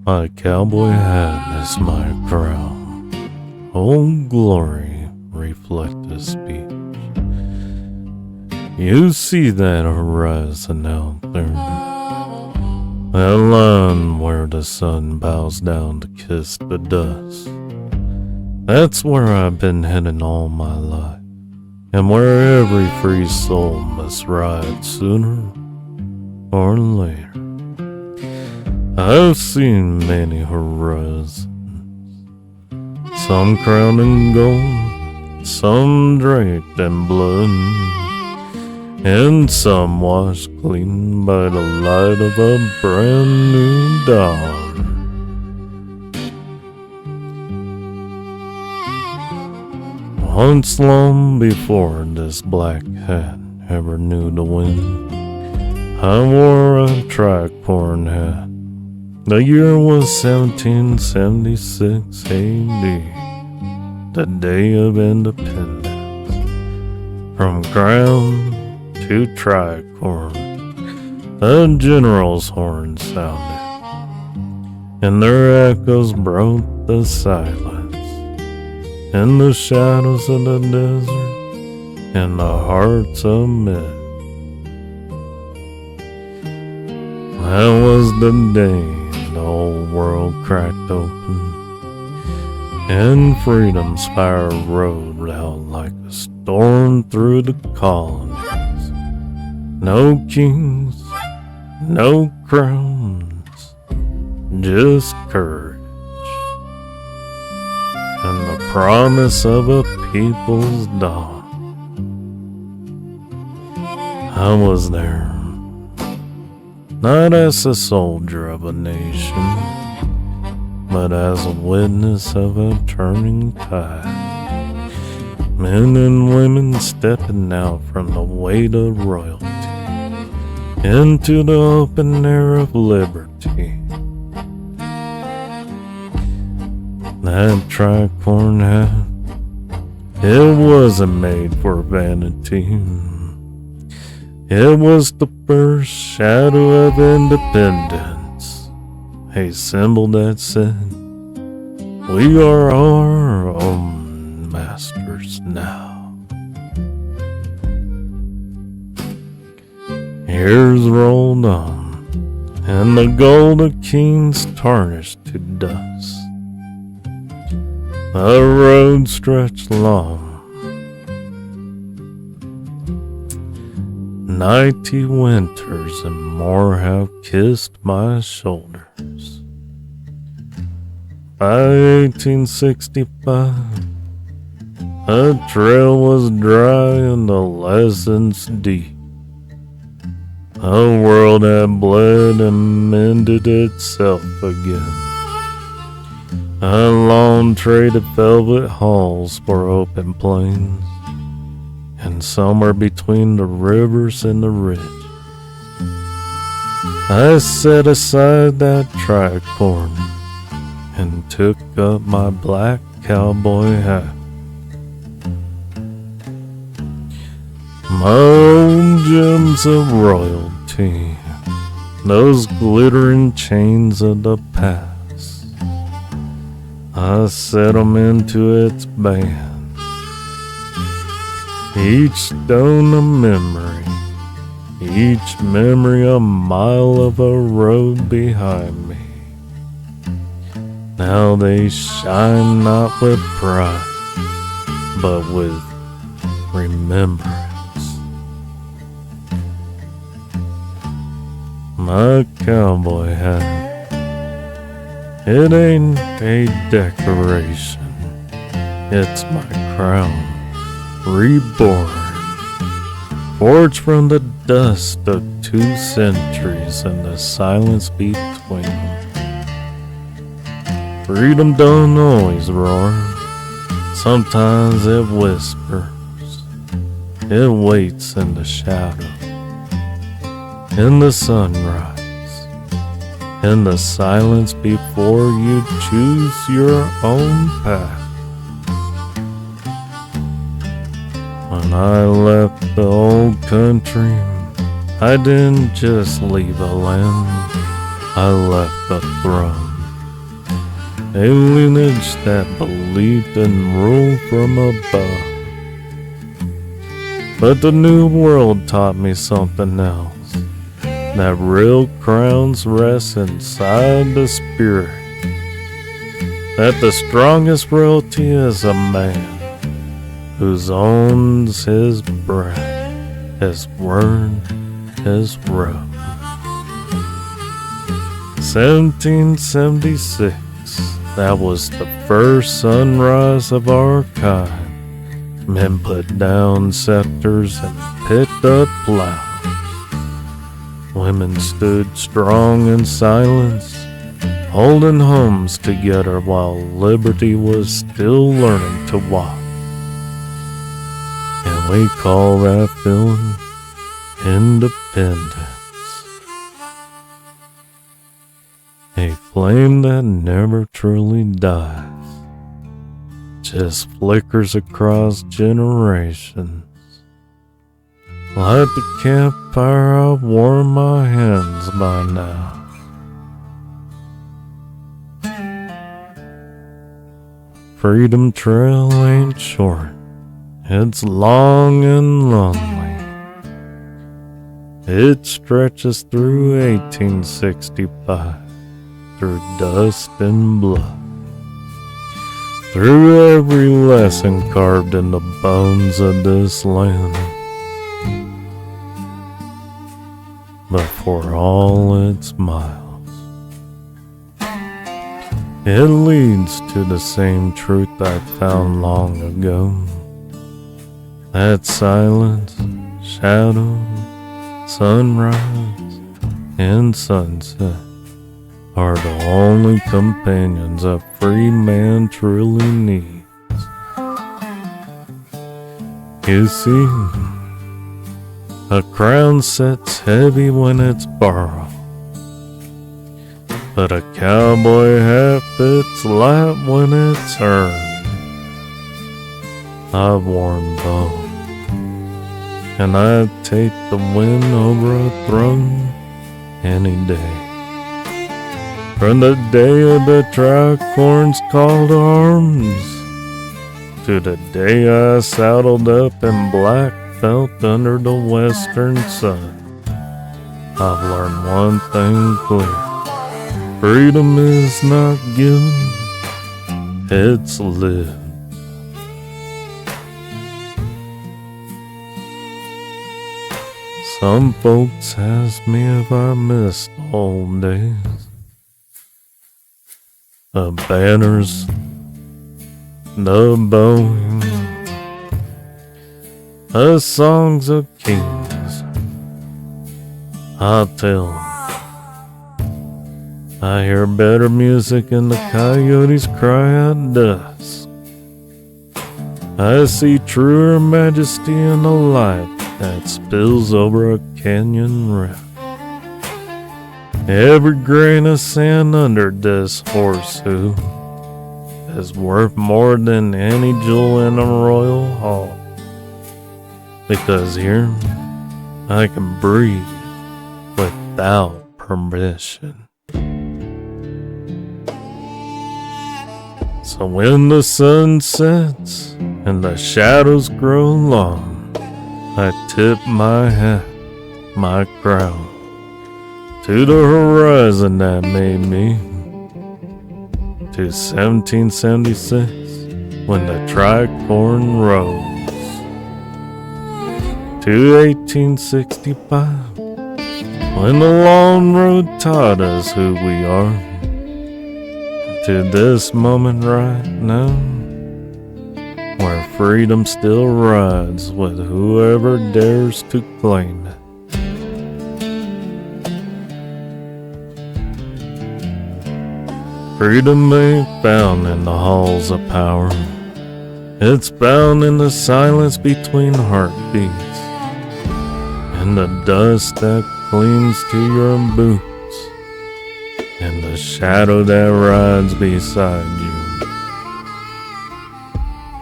My cowboy hat is my crown. Old glory reflect the speech. You see that horizon out there? That line where the sun bows down to kiss the dust. That's where I've been heading all my life, and where every free soul must ride sooner or later. I've seen many horizons, some crowned in gold, some draped in blood, and some washed clean by the light of a brand new dawn. Once long before this black hat ever knew the wind, I wore a tricorn hat. The year was 1776 AD, the day of independence. From crown to tricorn, the general's horn sounded, and their echoes broke the silence in the shadows of the desert, in the hearts of men. That was the day the whole world cracked open, and freedom's fire rode out like a storm through the colonies. No kings, no crowns, just courage, and the promise of a people's dawn. I was there, not as a soldier of a nation, but as a witness of a turning tide. Men and women stepping out from the weight of royalty into the open air of liberty. That tricorn hat, it wasn't made for vanity. It was the first shadow of independence, a symbol that said, we are our own masters now. Years rolled on, and the gold of kings tarnished to dust. The road stretched long, 90 winters and more have kissed my shoulders. By 1865, the trail was dry and the lessons deep. The world had bled and mended itself again. A long trade of velvet halls for open plains, and somewhere between the rivers and the ridge, I set aside that tricorn and took up my black cowboy hat. My old gems of royalty, those glittering chains of the past, I set 'em into its band. Each stone a memory, each memory a mile of a road behind me. Now they shine not with pride, but with remembrance. My cowboy hat, it ain't a decoration, it's my crown. Reborn, forged from the dust of 2 centuries and the silence between. Freedom don't always roar, sometimes it whispers. It waits in the shadow, in the sunrise, in the silence before you choose your own path. When I left the old country, I didn't just leave a land, I left the throne. alienage that believed in rule from above. But the new world taught me something else, that real crowns rest inside the spirit, that the strongest royalty is a man who owns his breath, his word, his road. 1776, that was the first sunrise of our kind. Men put down scepters and picked up plows. Women stood strong in silence, holding homes together while liberty was still learning to walk. And we call that feeling independence. A flame that never truly dies, just flickers across generations. Like the campfire I've worn my hands by now. Freedom Trail ain't short, it's long and lonely. It stretches through 1865, through dust and blood, through every lesson carved in the bones of this land. But for all its miles, it leads to the same truth I found long ago, that silence, shadow, sunrise, and sunset are the only companions a free man truly needs. You see, a crown sits heavy when it's borrowed, but a cowboy hat fits light when it's earned. I've worn both, and I'd take the win over a throne any day. From the day of the tricorn's call to arms, to the day I saddled up in black felt under the western sun, I've learned one thing clear. Freedom is not given, it's lived. Some folks ask me if I miss the old days, the banners, the bowing, the songs of kings. I'll tell 'em I hear better music in the coyotes cry at dusk. I see truer majesty in the light that spills over a canyon rift. Every grain of sand under this horseshoe is worth more than any jewel in a royal hall, because here I can breathe without permission. So when the sun sets and the shadows grow long, I tip my hat, my crown, to the horizon that made me, to 1776 when the tricorn rose, to 1865 when the long road taught us who we are, to this moment right now, where freedom still rides with whoever dares to claim it. Freedom ain't found in the halls of power, it's found in the silence between heartbeats, in the dust that clings to your boots, and the shadow that rides beside you,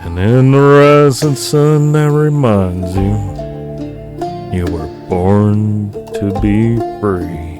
and in the rising sun that reminds you you were born to be free.